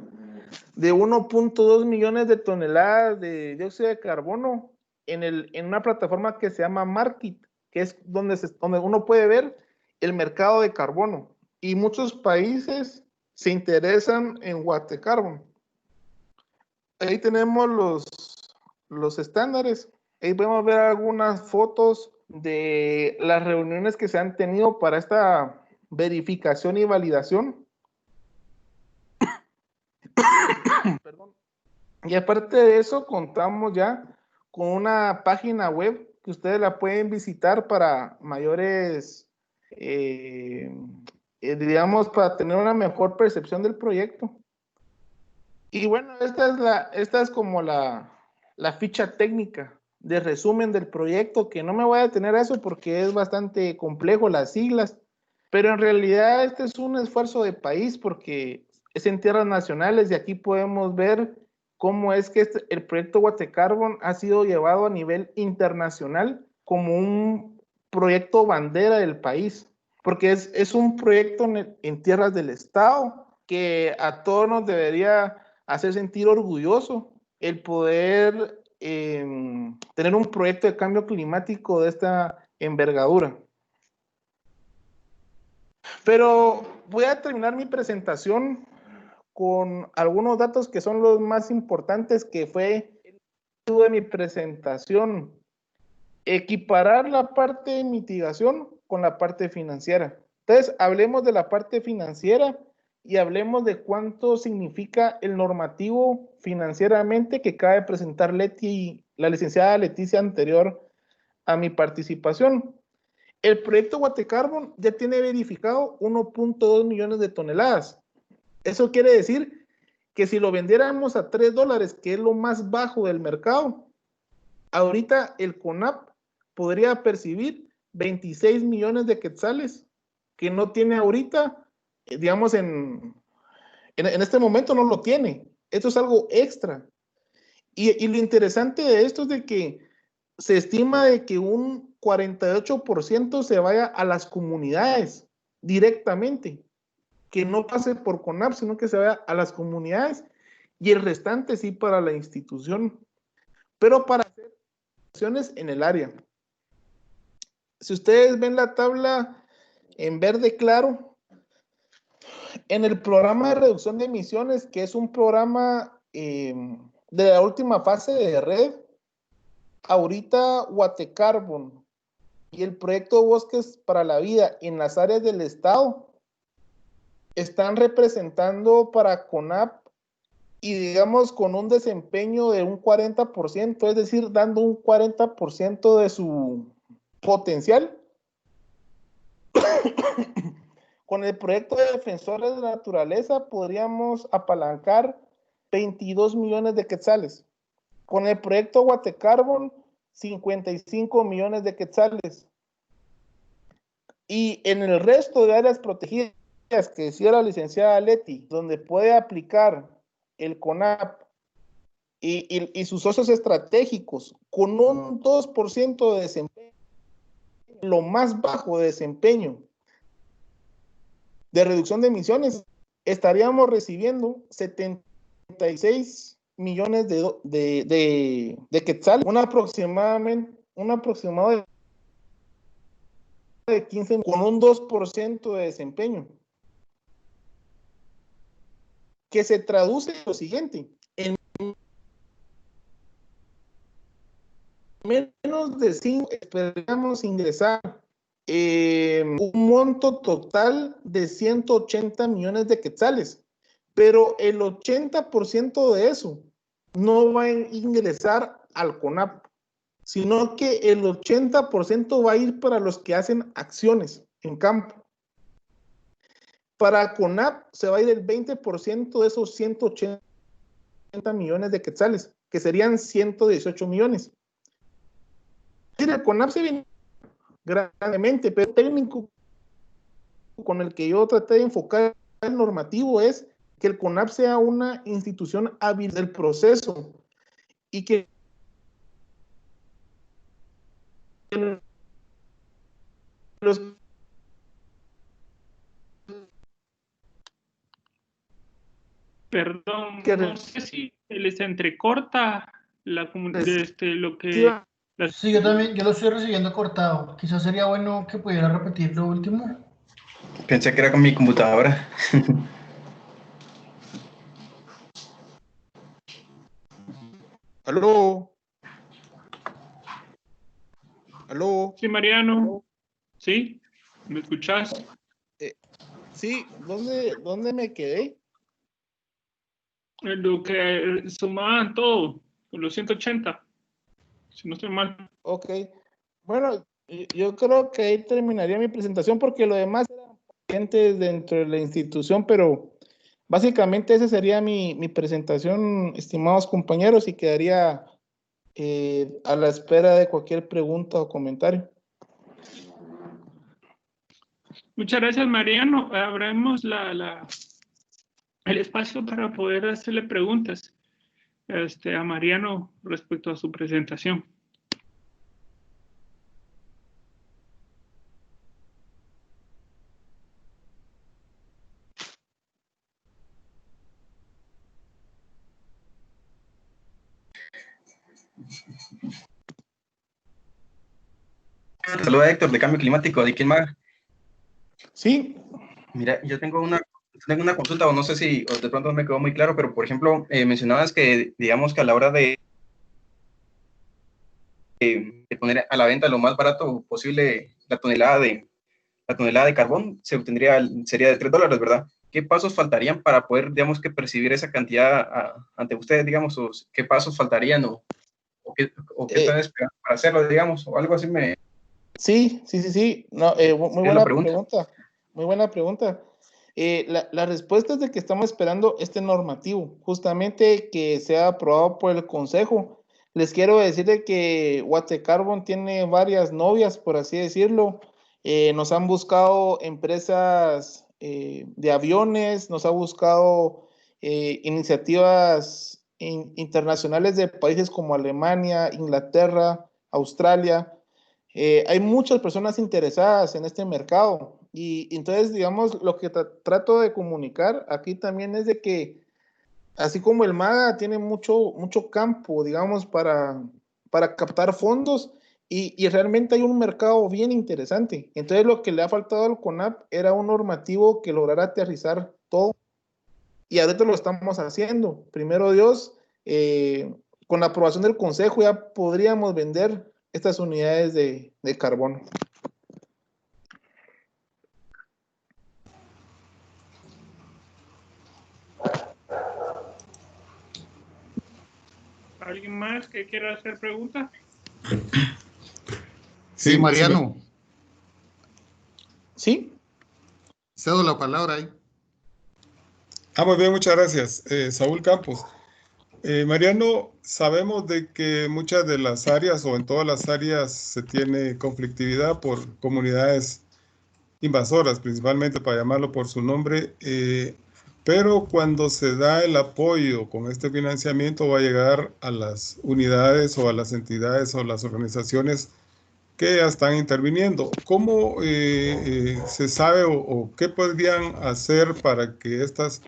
de 1.2 millones de toneladas de dióxido de carbono en una plataforma que se llama Market, que es donde uno puede ver el mercado de carbono. Y muchos países se interesan en Guatecarbon. Ahí tenemos los estándares. Ahí podemos ver algunas fotos de las reuniones que se han tenido para esta verificación y validación. Perdón. Y aparte de eso, contamos ya con una página web que ustedes la pueden visitar para mayores, digamos, para tener una mejor percepción del proyecto. Y bueno, esta es como la ficha técnica de resumen del proyecto, que no me voy a detener a eso porque es bastante complejo las siglas, pero en realidad este es un esfuerzo de país porque es en tierras nacionales y aquí podemos ver cómo es que el proyecto Guatecarbon ha sido llevado a nivel internacional como un proyecto bandera del país, porque es un proyecto en tierras del Estado que a todos nos debería hacer sentir orgulloso el poder tener un proyecto de cambio climático de esta envergadura. Pero voy a terminar mi presentación con algunos datos que son los más importantes, que fue el objetivo de mi presentación: equiparar la parte de mitigación con la parte financiera. Entonces, hablemos de la parte financiera y hablemos de cuánto significa el normativo financieramente que acaba de presentar la licenciada Leticia anterior a mi participación. El proyecto Guatecarbon ya tiene verificado 1.2 millones de toneladas. Eso quiere decir que si lo vendiéramos a $3, que es lo más bajo del mercado, ahorita el CONAP podría percibir 26 millones de quetzales, que no tiene ahorita, digamos, en este momento no lo tiene. Esto es algo extra. Y lo interesante de esto es de que se estima de que un 48% se vaya a las comunidades directamente, que no pase por CONAP, sino que se vaya a las comunidades, y el restante sí para la institución, pero para hacer acciones en el área. Si ustedes ven la tabla en verde claro, en el programa de reducción de emisiones, que es un programa de la última fase de red, ahorita Guatecarbon y el proyecto Bosques para la Vida en las áreas del Estado están representando para CONAP y digamos con un desempeño de un 40%, es decir, dando un 40% de su potencial. Con el proyecto de Defensores de la Naturaleza podríamos apalancar 22 millones de quetzales. Con el proyecto Guatecarbon, 55 millones de quetzales. Y en el resto de áreas protegidas que decía la licenciada Leti, donde puede aplicar el CONAP y sus socios estratégicos con un 2% de desempeño, lo más bajo de desempeño de reducción de emisiones, estaríamos recibiendo 76 millones de quetzales, un aproximado de 15 con un 2% de desempeño, que se traduce en lo siguiente: en menos de 5 esperamos ingresar un monto total de 180 millones de quetzales, pero el 80% de eso no va a ingresar al CONAP, sino que el 80% va a ir para los que hacen acciones en campo. Para CONAP se va a ir el 20% de esos 180 millones de quetzales, que serían 118 millones. El CONAP se viene grandemente, pero el técnico con el que yo traté de enfocar el normativo es que el CONAP sea una institución hábil del proceso y que los Perdón, que no sé si les entrecorta lo que... Sí, yo también, yo lo estoy recibiendo cortado. Quizás sería bueno que pudiera repetir lo último. Pensé que era con mi computadora. ¿Aló? ¿Aló? Sí, Mariano. ¿Sí? ¿Me escuchás? Sí, ¿dónde me quedé? Lo que sumaban todo, los 180, si no estoy mal. Ok. Bueno, yo creo que ahí terminaría mi presentación porque lo demás era gente dentro de la institución, pero básicamente esa sería mi presentación, estimados compañeros, y quedaría a la espera de cualquier pregunta o comentario. Muchas gracias, Mariano. Abramos el espacio para poder hacerle preguntas a Mariano respecto a su presentación. Saluda Héctor de Cambio Climático, ¿de quién más? Sí. Mira, yo tengo una consulta, o no sé si o de pronto no me quedó muy claro, pero por ejemplo, mencionabas que, digamos que a la hora de poner a la venta lo más barato posible la tonelada de carbón sería de $3, ¿verdad? ¿Qué pasos faltarían para poder, digamos, que percibir esa cantidad ante ustedes, digamos, o qué pasos faltarían o qué están esperando para hacerlo, digamos, o algo así me... Sí. No, muy buena pregunta. Muy buena pregunta. La respuesta es de que estamos esperando este normativo, justamente que sea aprobado por el Consejo. Les quiero decir de que Guatecarbon tiene varias novias, por así decirlo. Nos han buscado empresas de aviones, nos ha buscado iniciativas internacionales de países como Alemania, Inglaterra, Australia. Hay muchas personas interesadas en este mercado y entonces, digamos, lo que trato de comunicar aquí también es de que, así como el MAGA tiene mucho campo, digamos, para captar fondos y realmente hay un mercado bien interesante. Entonces, lo que le ha faltado al CONAP era un normativo que lograra aterrizar todo y ahorita lo estamos haciendo. Primero Dios, con la aprobación del Consejo ya podríamos vender estas unidades de carbono. ¿Alguien más que quiera hacer preguntas? Sí, Mariano. ¿Sí? Cedo la palabra ahí. Muy bien, muchas gracias. Saúl Campos. Mariano, sabemos de que muchas de las áreas o en todas las áreas se tiene conflictividad por comunidades invasoras, principalmente para llamarlo por su nombre, pero cuando se da el apoyo con este financiamiento va a llegar a las unidades o a las entidades o las organizaciones que ya están interviniendo. ¿Cómo se sabe o qué podrían hacer para que estos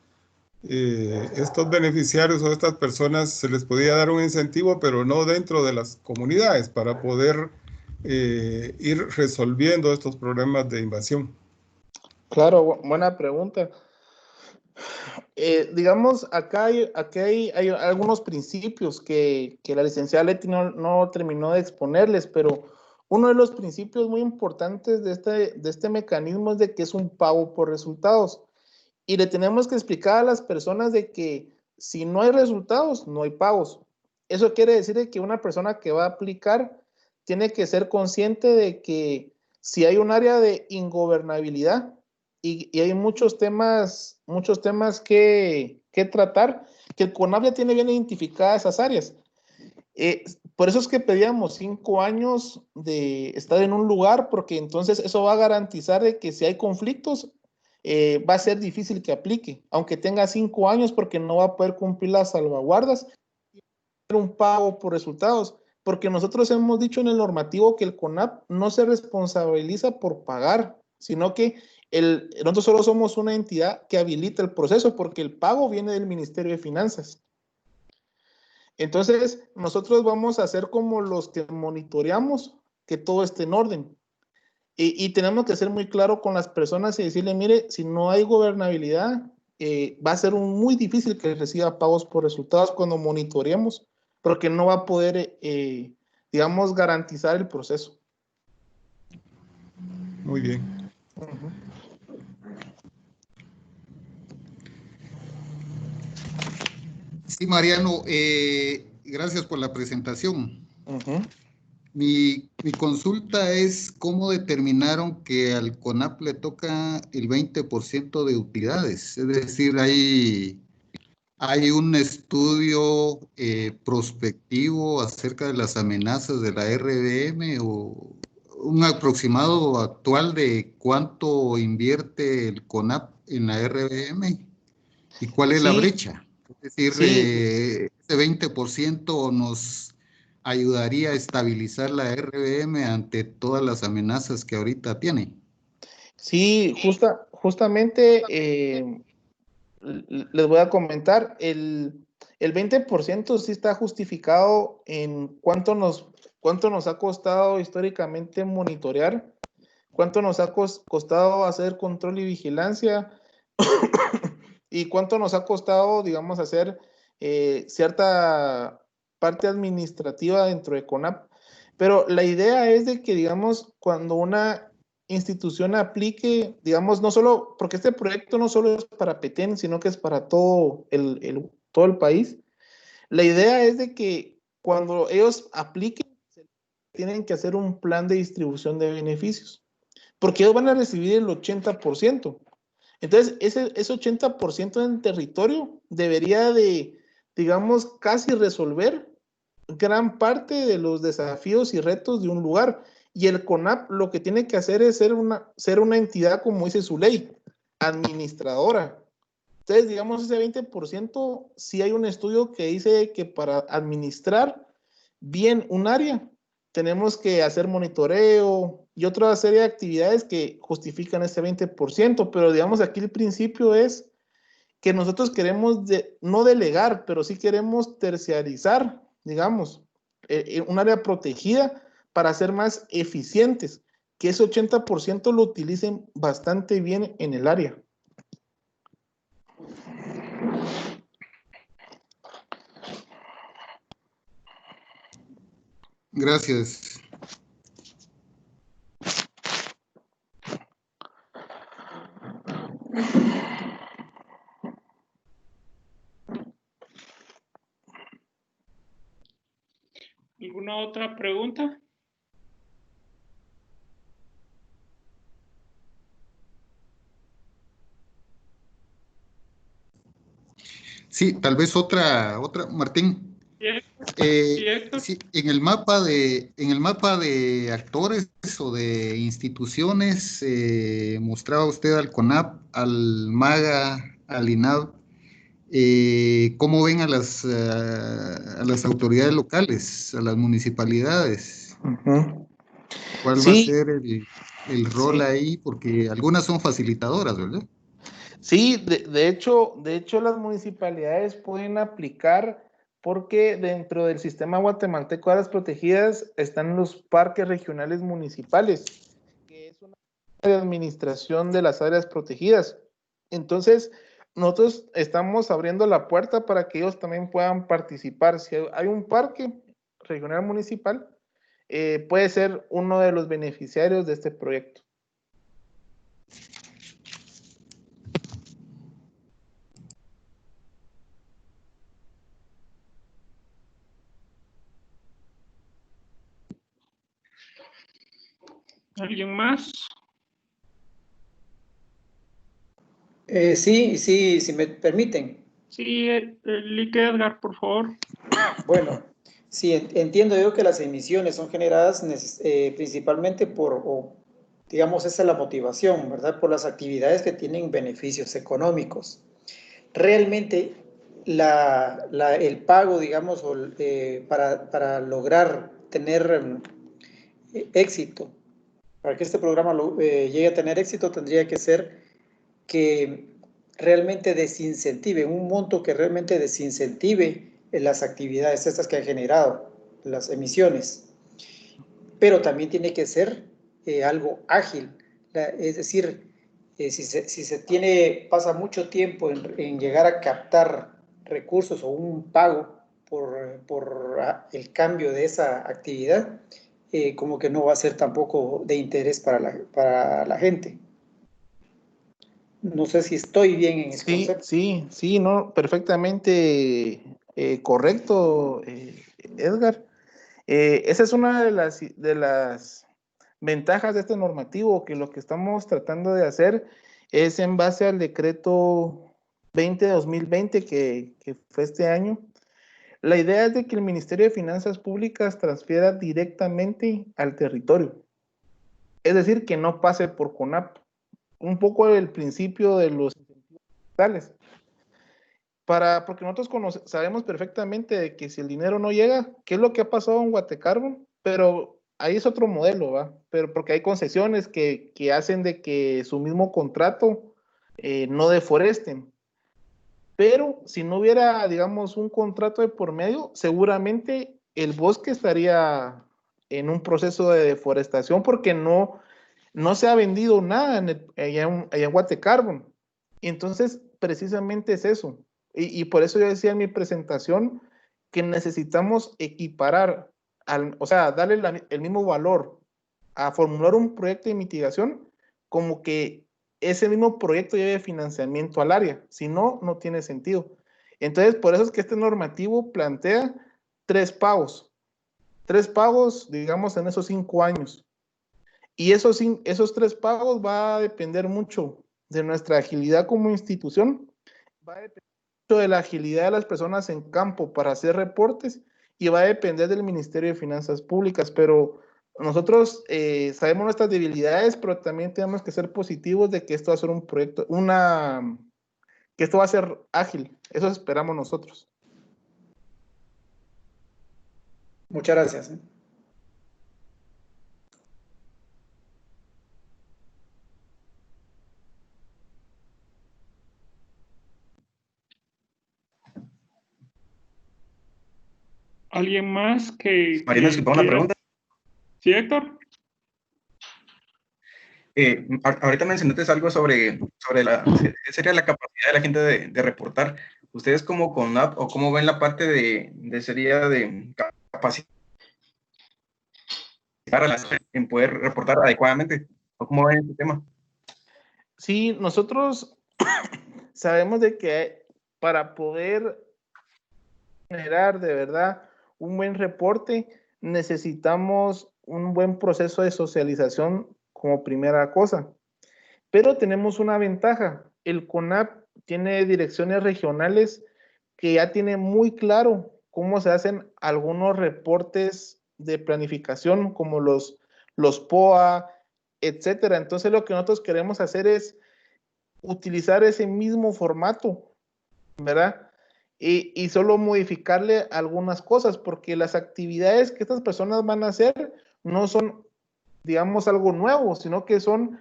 beneficiarios o estas personas se les podía dar un incentivo, pero no dentro de las comunidades, para poder ir resolviendo estos problemas de invasión? Claro, buena pregunta. Digamos, acá hay algunos principios que la licenciada Leti no terminó de exponerles, pero uno de los principios muy importantes de este mecanismo es de que es un pago por resultados. Y le tenemos que explicar a las personas de que si no hay resultados, no hay pagos. Eso quiere decir que una persona que va a aplicar tiene que ser consciente de que si hay un área de ingobernabilidad y hay muchos temas que tratar, que el CONAP ya tiene bien identificadas esas áreas. Por eso es que pedíamos 5 años de estar en un lugar, porque entonces eso va a garantizar de que si hay conflictos, va a ser difícil que aplique, aunque tenga 5 años, porque no va a poder cumplir las salvaguardas y un pago por resultados, porque nosotros hemos dicho en el normativo que el CONAP no se responsabiliza por pagar, sino que nosotros solo somos una entidad que habilita el proceso, porque el pago viene del Ministerio de Finanzas. Entonces, nosotros vamos a ser como los que monitoreamos que todo esté en orden. Y tenemos que ser muy claro con las personas y decirle, mire, si no hay gobernabilidad, va a ser muy difícil que reciba pagos por resultados cuando monitoreemos, porque no va a poder, digamos, garantizar el proceso. Muy bien. Sí, Mariano, gracias por la presentación. Mi consulta es cómo determinaron que al CONAP le toca el 20% de utilidades. Es decir, hay un estudio prospectivo acerca de las amenazas de la RBM o un aproximado actual de cuánto invierte el CONAP en la RBM y cuál es la brecha. Es decir, ese 20% nos ayudaría a estabilizar la RBM ante todas las amenazas que ahorita tiene. Sí, justamente les voy a comentar, el 20% sí está justificado en cuánto nos ha costado históricamente monitorear, cuánto nos ha costado hacer control y vigilancia y cuánto nos ha costado, digamos, hacer cierta parte administrativa dentro de CONAP. Pero la idea es de que, digamos, cuando una institución aplique, digamos, no solo, porque este proyecto no solo es para Petén, sino que es para todo el país. La idea es de que cuando ellos apliquen, tienen que hacer un plan de distribución de beneficios, porque ellos van a recibir el 80%. Entonces, ese 80% del territorio debería de, digamos, casi resolver gran parte de los desafíos y retos de un lugar. Y el CONAP lo que tiene que hacer es ser una entidad, como dice su ley, administradora. Entonces, digamos, ese 20%, sí hay un estudio que dice que para administrar bien un área, tenemos que hacer monitoreo y otra serie de actividades que justifican ese 20%, pero digamos, aquí el principio es que nosotros queremos no delegar, pero sí queremos terciarizar, digamos, un área protegida para ser más eficientes, que ese 80% lo utilicen bastante bien en el área. Gracias. ¿Alguna otra pregunta? Sí, tal vez otra, Martín. Sí, Héctor. Sí, en el mapa de actores o de instituciones, mostraba usted al CONAP, al MAGA, al INAV. ¿Cómo ven a las autoridades locales, a las municipalidades? ¿Cuál va a Sí, ser el rol sí. ahí? Porque algunas son facilitadoras, ¿verdad? Sí, de hecho, las municipalidades pueden aplicar porque dentro del sistema guatemalteco de áreas protegidas están los parques regionales municipales, que es una de administración de las áreas protegidas. Entonces, nosotros estamos abriendo la puerta para que ellos también puedan participar. Si hay un parque regional municipal, puede ser uno de los beneficiarios de este proyecto. ¿Alguien más? Sí, si me permiten. Sí, Lique Edgar, por favor. Bueno, sí, entiendo yo que las emisiones son generadas principalmente digamos, esa es la motivación, ¿verdad? Por las actividades que tienen beneficios económicos. Realmente, el pago, digamos, para lograr tener éxito, para que este programa llegue a tener éxito, tendría que ser que realmente desincentive, un monto que realmente desincentive las actividades estas que han generado, las emisiones. Pero también tiene que ser algo ágil, es decir, si se pasa mucho tiempo en llegar a captar recursos o un pago por el cambio de esa actividad, como que no va a ser tampoco de interés para la gente. No sé si estoy bien en ese concepto. Sí, no, perfectamente correcto, Edgar. Esa es una de las ventajas de este normativo, que lo que estamos tratando de hacer es en base al decreto 20-2020 que fue este año. La idea es de que el Ministerio de Finanzas Públicas transfiera directamente al territorio. Es decir, que no pase por CONAP. Un poco el principio de los incentivos fiscales. Porque nosotros sabemos perfectamente de que si el dinero no llega, ¿qué es lo que ha pasado en Guatecarbon? Pero ahí es otro modelo, ¿va? Pero porque hay concesiones que hacen de que su mismo contrato no deforesten. Pero si no hubiera, digamos, un contrato de por medio, seguramente el bosque estaría en un proceso de deforestación porque no se ha vendido nada allá en Guatecarbon. Entonces, precisamente es eso. Y por eso yo decía en mi presentación que necesitamos equiparar, o sea, darle el mismo valor a formular un proyecto de mitigación como que ese mismo proyecto lleve financiamiento al área. Si no, no tiene sentido. Entonces, por eso es que este normativo plantea 3 pagos. 3 pagos, digamos, en esos 5 años. Y esos 3 pagos va a depender mucho de nuestra agilidad como institución, va a depender mucho de la agilidad de las personas en campo para hacer reportes y va a depender del Ministerio de Finanzas Públicas, pero nosotros sabemos nuestras debilidades, pero también tenemos que ser positivos de que esto va a ser un proyecto, que esto va a ser ágil, eso esperamos nosotros. Muchas gracias. ¿Alguien más que Mariano, disculpa una pregunta. Sí, Héctor. Ahorita mencionaste algo sobre ¿qué sería la capacidad de la gente de reportar? ¿Ustedes como CONAP o cómo ven la parte sería de capacidad en poder reportar adecuadamente? ¿O cómo ven este tema? Sí, nosotros sabemos de que para poder generar de verdad un buen reporte, necesitamos un buen proceso de socialización como primera cosa. Pero tenemos una ventaja. El CONAP tiene direcciones regionales que ya tienen muy claro cómo se hacen algunos reportes de planificación, como los POA, etcétera. Entonces, lo que nosotros queremos hacer es utilizar ese mismo formato, ¿verdad? Y solo modificarle algunas cosas, porque las actividades que estas personas van a hacer no son, digamos, algo nuevo, sino que son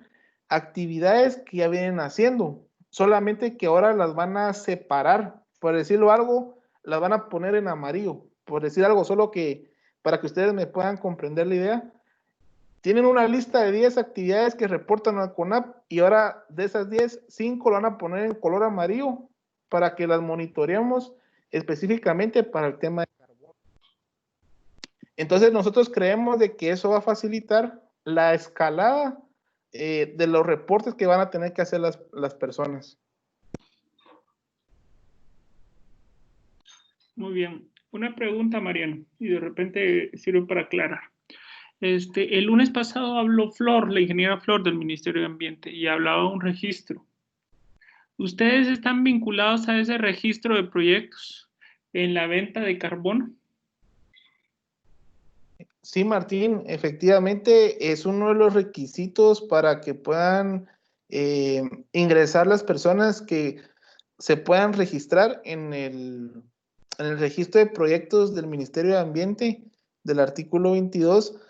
actividades que ya vienen haciendo, solamente que ahora las van a separar, por decirlo algo, las van a poner en amarillo, por decir algo, solo que para que ustedes me puedan comprender la idea. Tienen una lista de 10 actividades que reportan al CONAP y ahora de esas 10, 5 lo van a poner en color amarillo para que las monitoreemos específicamente para el tema de carbono. Entonces nosotros creemos de que eso va a facilitar la escalada de los reportes que van a tener que hacer las personas. Muy bien. Una pregunta, Mariano, y de repente sirve para aclarar. El lunes pasado habló Flor, la ingeniera Flor del Ministerio de Ambiente, y hablaba de un registro. ¿Ustedes están vinculados a ese registro de proyectos en la venta de carbono? Sí, Martín, efectivamente es uno de los requisitos para que puedan ingresar las personas que se puedan registrar en el registro de proyectos del Ministerio de Ambiente del artículo 22.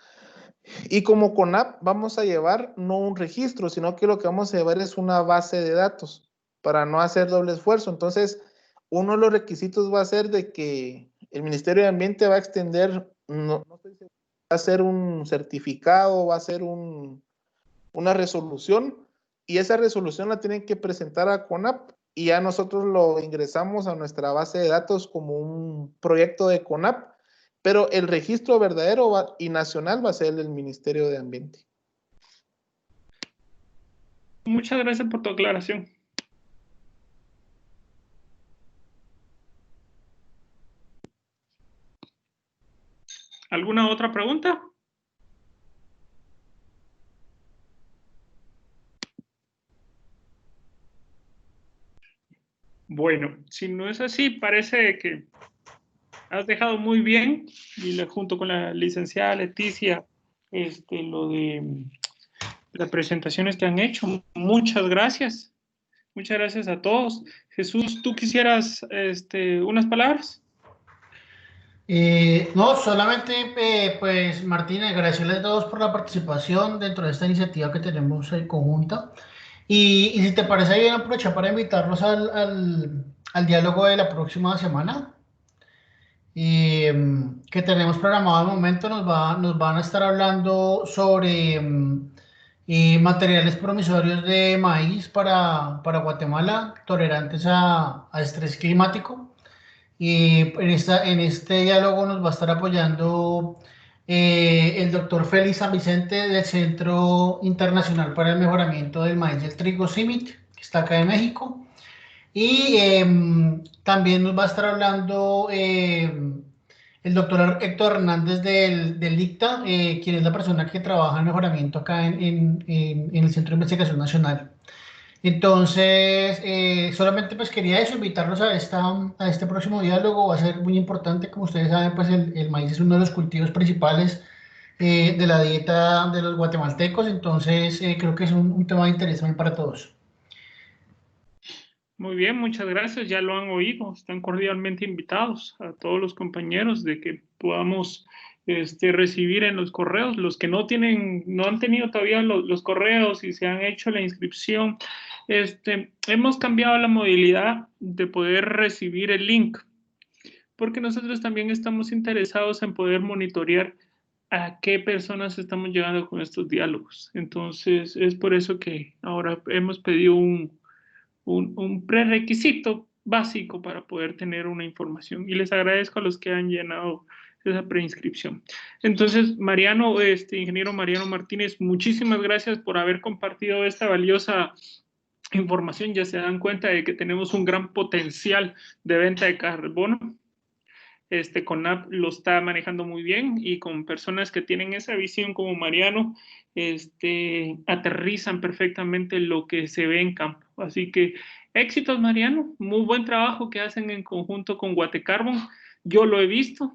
Y como CONAP vamos a llevar no un registro, sino que lo que vamos a llevar es una base de datos para no hacer doble esfuerzo. Entonces, uno de los requisitos va a ser de que el Ministerio de Ambiente va a extender, no estoy seguro, va a ser un certificado, va a ser una resolución, y esa resolución la tienen que presentar a CONAP y ya nosotros lo ingresamos a nuestra base de datos como un proyecto de CONAP. Pero el registro verdadero y nacional va a ser el del Ministerio de Ambiente. Muchas gracias por tu aclaración. ¿Alguna otra pregunta? Bueno, si no es así, parece que has dejado muy bien, y junto con la licenciada Leticia, lo de las presentaciones que han hecho. Muchas gracias. Muchas gracias a todos. Jesús, ¿tú quisieras unas palabras? No, solamente, pues, Martín, agradecerles a todos por la participación dentro de esta iniciativa que tenemos conjunta. Y si te parece bien, aprovechar para invitarlos al diálogo de la próxima semana, que tenemos programado al momento. Nos van a estar hablando sobre materiales promisorios de maíz para Guatemala, tolerantes a estrés climático. Y en este diálogo nos va a estar apoyando el doctor Félix San Vicente del Centro Internacional para el Mejoramiento del Maíz y el Trigo, CIMIT, que está acá en México. Y también nos va a estar hablando el doctor Héctor Hernández del ICTA, quien es la persona que trabaja en mejoramiento acá en el Centro de Investigación Nacional. Entonces, solamente pues quería eso, invitarlos a este próximo diálogo. Va a ser muy importante. Como ustedes saben, pues el maíz es uno de los cultivos principales de la dieta de los guatemaltecos. Entonces, creo que es un tema de interés también para todos. Muy bien, muchas gracias. Ya lo han oído. Están cordialmente invitados a todos los compañeros de que podamos recibir en los correos. Los que no han tenido todavía los correos y se han hecho la inscripción, hemos cambiado la modalidad de poder recibir el link, porque nosotros también estamos interesados en poder monitorear a qué personas estamos llegando con estos diálogos. Entonces, es por eso que ahora hemos pedido un prerequisito básico para poder tener una información, y les agradezco a los que han llenado esa preinscripción. Entonces, Mariano, ingeniero Mariano Martínez, muchísimas gracias por haber compartido esta valiosa información ya se dan cuenta de que tenemos un gran potencial de venta de carbono. CONAP lo está manejando muy bien y con personas que tienen esa visión como Mariano, aterrizan perfectamente lo que se ve en campo. Así que éxitos, Mariano, muy buen trabajo que hacen en conjunto con Guatecarbon. Yo lo he visto,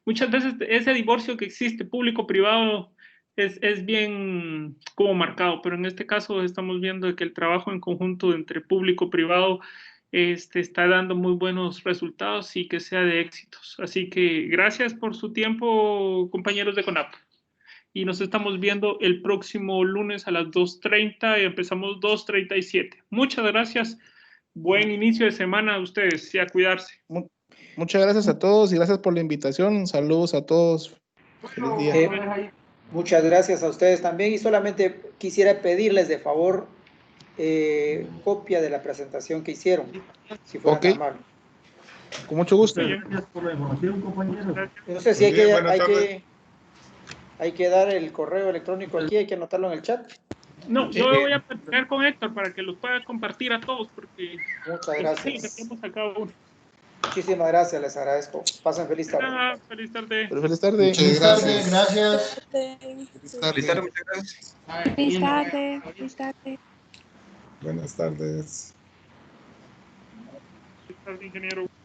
muchas veces ese divorcio que existe público-privado es bien como marcado, pero en este caso estamos viendo que el trabajo en conjunto entre público-privado está dando muy buenos resultados y que sea de éxitos. Así que gracias por su tiempo, compañeros de CONAP. Y nos estamos viendo el próximo lunes a las 2:30 y empezamos 2:37. Muchas gracias. Buen inicio de semana a ustedes y a cuidarse. Muchas gracias a todos y gracias por la invitación. Saludos a todos. Feliz día. Muchas gracias a ustedes también y solamente quisiera pedirles de favor copia de la presentación que hicieron, si fueran tan amables. Con mucho gusto. Gracias por la información, compañeros. No sé si hay que dar el correo electrónico aquí, hay que anotarlo en el chat. No, yo voy a platicar con Héctor para que los pueda compartir a todos, porque muchas gracias. Sí, a cada uno. Muchísimas gracias, les agradezco. Pasen feliz tarde. Feliz tarde. Feliz tarde. Muchas gracias. Gracias. Feliz tarde, muchas gracias. Feliz tarde. Feliz tarde. Buenas tardes. Feliz tarde, ingeniero.